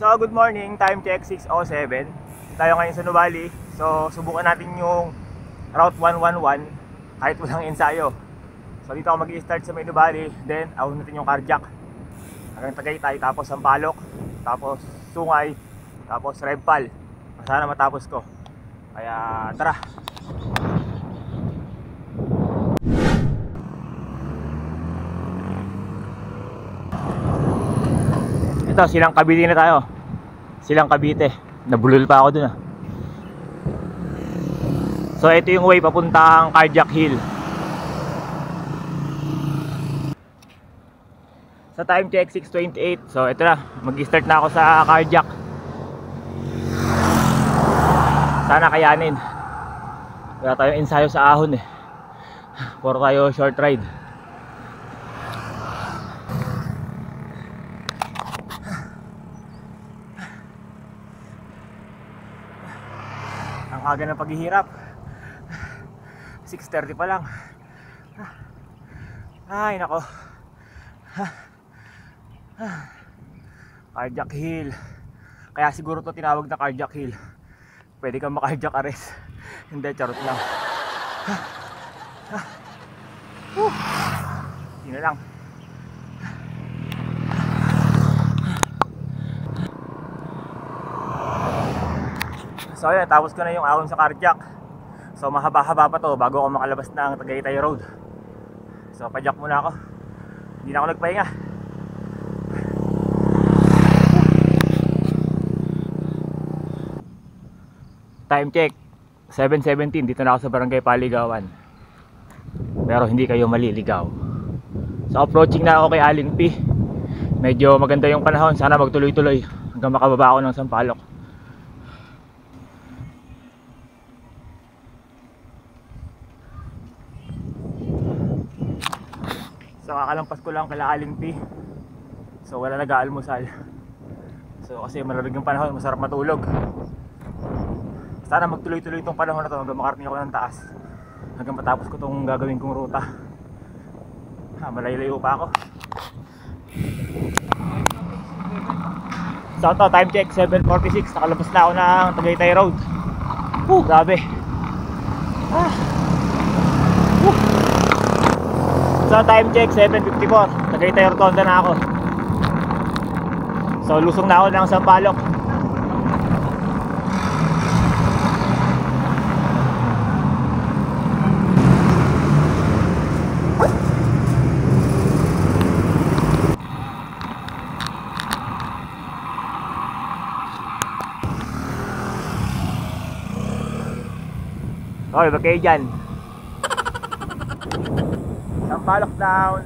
So good morning, time check 6:07. Tayo ngayon sa Nuvali. So subukan natin yung Route 111 kahit walang ensayo. So dito ako mag-i-start sa may Nuvali, then ahon natin yung Cardiac hanggang Tagaytay, tapos Sampaloc, tapos Sungay, tapos Repal. Sana matapos ko. Kaya tara. Ito, Silang Cavite na tayo. Silang Cavite. Nabulol pa ako dun ah. So ito yung way papuntang Cardiac Hill. Sa time check 6:28. So ito na, mag-start na ako sa Cardiac. Sana kayanin. Wala tayong ensayo sa ahon eh. Puro tayo short ride. Ang aga ng paghihirap. 6:30 pa lang. Ay nako. Cardiac Hill. Kaya siguro to tinawag na Cardiac Hill. Pwede kang maka-cardiac arrest. Hindi, charot lang. Yun na lang. So ayan, tapos ko na yung ahon sa Cardiac. So mahaba-haba pa to bago ako makalabas ng Tagaytay Road. So padyak muna ako. Hindi na ako nagpahinga. Time check 7:17. Dito na ako sa Barangay Paligawan. Pero hindi kayo maliligaw. So approaching na ako kay Aling P. Medyo maganda yung panahon. Sana magtuloy-tuloy hanggang makababa ako ng Sampaloc. So kakalampas ko lang kala Aling P. So wala nag-aalmusal. So kasi malamig yung panahon, masarap matulog. Sana magtuloy-tuloy itong panahon na to hanggang makarating ako ng taas. Hanggang matapos ko itong gagawin kong ruta. Malayo-layo pa ako. So ito, time check 7:46. Nakalabas na ako ng Tagaytay Road. Grabe. So time check 7:54. Tagaytay Rotonda na ako. So lusong na ako ng Sampaloc. Okay, ba kayo dyan? Sampaloc down.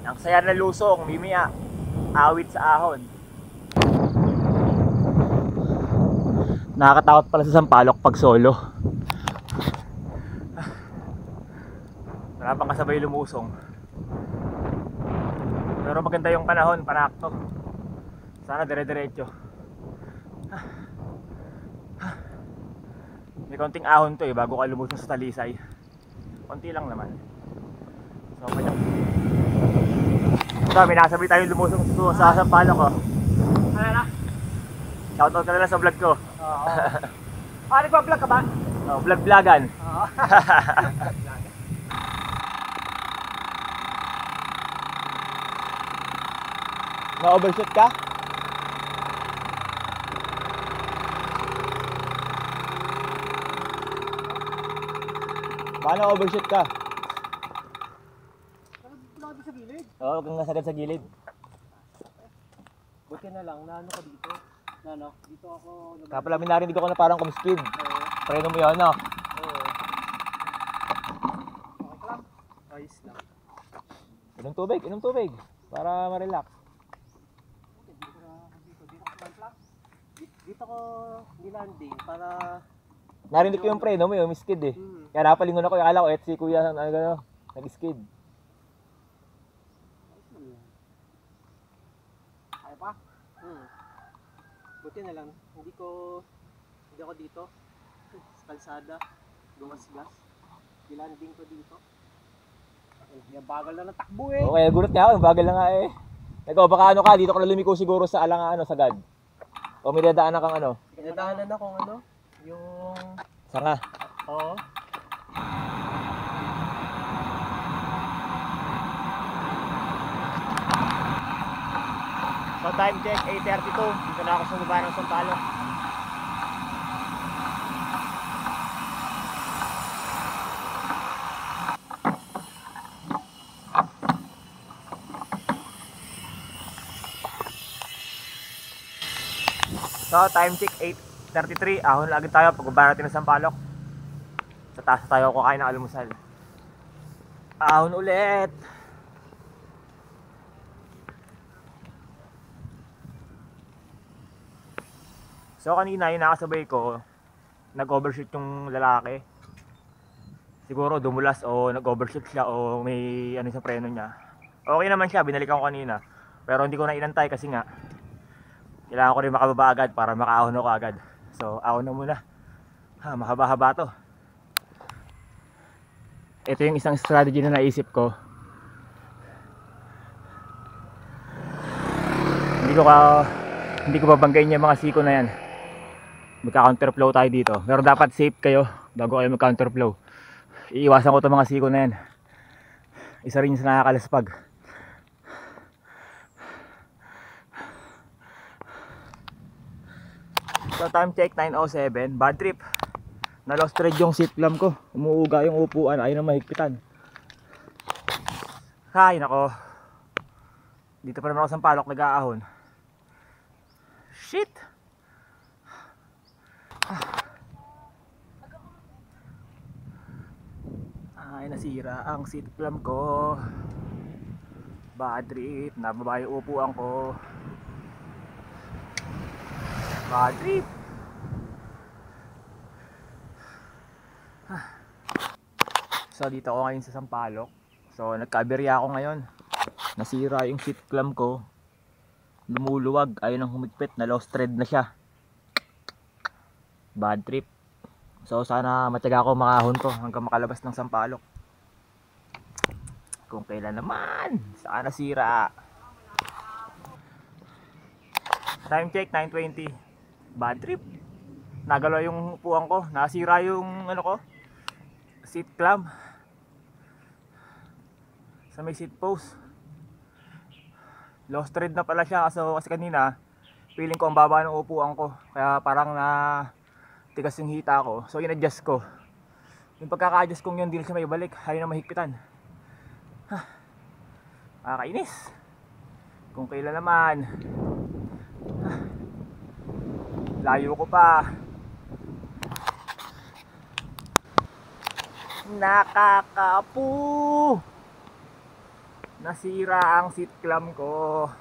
Ang saya na lusong, mimia. Awit sa ahon. Nakakatakot pala sa Sampaloc pag solo. Wala pang kasabay lumusong. Pero maganda yung panahon, panakto. Sana dire-diretso. May konting ahon to eh bago ka lumusong sa Talisay. Konti lang naman. So kanya. So may nasabi tayong lumusong sa Sampaloc ko. Ano na? Shoutout ka na lang sa vlog ko. Oo. Nagpa-vlog ka ba? Oo, vlog-vlogan. Oo. Na-overshoot ka? Baka na-overshoot ka? Lagi sa gilid. Oo, huwag kang nasagad sa gilid. Buti na lang, naano ko dito. Naano, dito ako... Kaya pala may narinig ako na parang kumiskid. Oo. Preno mo yun, no? Oo. Okay lang. Ayos lang. Inom tubig. Para ma-relax. Dito ko nilanding para... Narinig ko yung preno mo yun, miskid eh. Kaya napalingon ako, akala ko si kuya nag-skid. Kaya pa? Buti na lang, hindi ako dito sa kalsada, gumasgas. Nilanding ko dito. Yung bagal na ng takbo eh. Okay, gulat nga ako, bagal na nga eh. Ikaw, baka ano ka, dito ka na lumiko siguro sa alang sagad. O may dadaanan kang ano? Nadaanan na kung ano, yung... Sanga. Oo. So time check, 8:32. Dito na ako sa baba ng Sampaloc. So time check, 8:33. Ahon na agad tayo pagbaba natin ng Sampaloc. Sa taas tayo kukain ng almusal. Ahon ulit. So kanina yung nakasabay ko, nag-overshoot yung lalaki. Siguro dumulas o nag-overshoot siya o may ano sa preno niya. Okay naman siya, binalikan ko kanina. Pero hindi ko na inantay kasi nga kailangan ko rin makababa agad para makaahon ako agad. So ahon na muna. Mahaba-haba to. Ito yung isang strategy na naisip ko. Hindi ko babanggain yung mga siko na yan. Magka-counterflow tayo dito. Pero dapat safe kayo bago kayo mag-counterflow. Iiwasan ko itong mga siko na yan. Isa rin sa nakakalaspag. So time check, 9:07. Bad trip. Na-lost thread yung seat clamp ko. Umuuga yung upuan. Ayaw na mahigpitan. Hay nako. Dito pa naman ako sa Sampaloc nag-aahon. Shit! Ay, nasira ang seat clamp ko. Bad trip. Nababa yung upuan ko. Bad trip. So dito ako ngayon sa Sampaloc. So nagka-aberya ako ngayon. Nasira yung seat clamp ko. Lumuluwag, ayaw nang humigpit, na lost thread na siya. Bad trip. So sana matyaga ako makahon to hanggang makalabas ng Sampaloc. Kung kailan naman, sana sira. Time check, 9:20. Bad trip. Nagalaw yung upuan ko, nasira yung ano ko, seat clamp sa may seat post. Lost thread na pala siya kasi kanina feeling ko ang baba ng upuan ko, kaya parang na tigas yung hita ko. So in-adjust ko. Yung pagkaka-adjust kong yun, hindi na siya may balik, ayaw na mahigpitan. Nakakainis. Kung kailan naman. Layo ko pa. Nakakapu. Nasira ang seat clamp ko.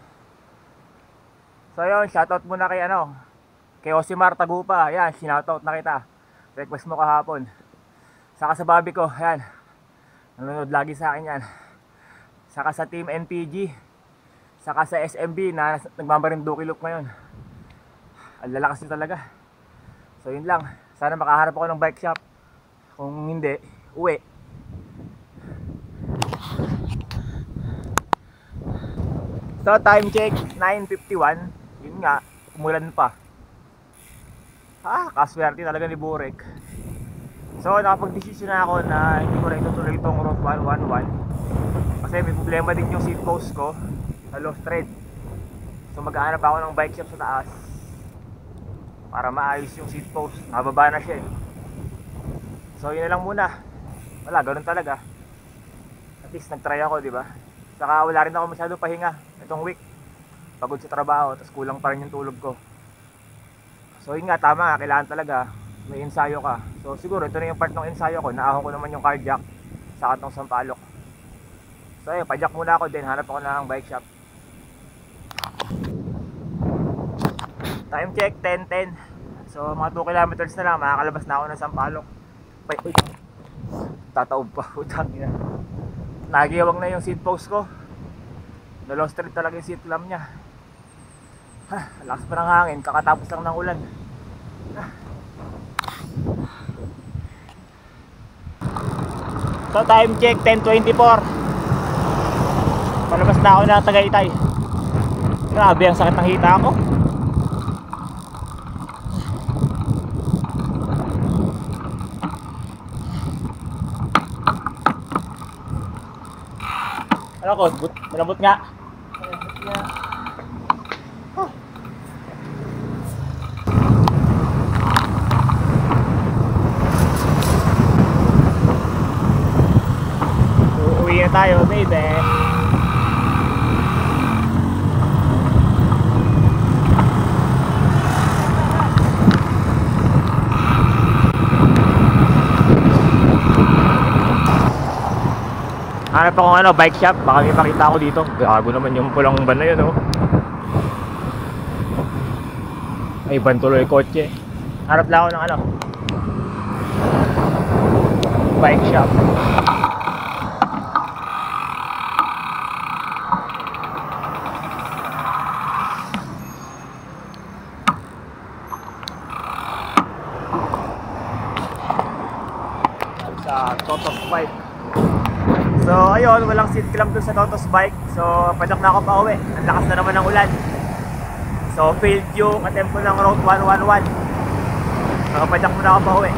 So yun, shoutout muna kay kay Osimar Tagupa. Ayan, shoutout na kita. Request mo kahapon. Saka sa Bobby ko, ayan. Nanonood lagi sa akin yan. Saka sa Team NPG. Saka sa SMB na nagmamarinduki loop ngayon. Ang lalakas nyo talaga. So yun lang. Sana makaharap ako ng bike shop. Kung hindi, uwi. So time check, 9:51. Yun nga, umulan pa. Kaswerte talaga ni Burek. So nakapag-desisyon na ako na hindi ko na itutuloy itong Route 111. Kasi may problema din yung seat post ko na lost thread. So mag-aanap ako ng bike shop sa taas para maayos yung seat post. Nababa na siya eh. So yun na lang muna. Wala, ganun talaga. At least nag-try ako, di ba? Saka wala rin ako masyado pahinga itong week. Pagod sa trabaho, tapos kulang pa rin yung tulog ko. So yun nga, tama nga, kailangan talaga may ensayo ka. So siguro ito na yung part ng ensayo ko. Naahon ko naman yung carjack sa katong Sampaloc. So ayun, pajack muna ako din. Hanap ako ng bike shop. Time check, 10:10. So mga 2 kilometers na lang, makakalabas na ako ng Sampaloc. Tataob pa, utang ina. Nagiwag na yung seat post ko. Na-lost thread talaga yung seat clamp niya. Lakas pa ng hangin, kakatapos lang ng ulan. So time check 10:24. Palabas na ako ng Tagaytay. Grabe ang sakit ng hita ko. Ano ko? Malambot nga. Malambot nga. Huh. Uuwi na tayo, baby. Hanap akong ano, bike shop, baka may makita ako dito. Gago naman yung pulang van na yun, oh. Ay, van tuloy kotse. Hanap lang ako ng ano, bike shop. Sa Totos Bike. So ayun, walang seat clamp dun sa Totos Bike. So padak na ako pa uwi. Ang lakas na naman ng ulan. So failed yung attempt ko ng Route 111. So padak mo na ako pa uwi.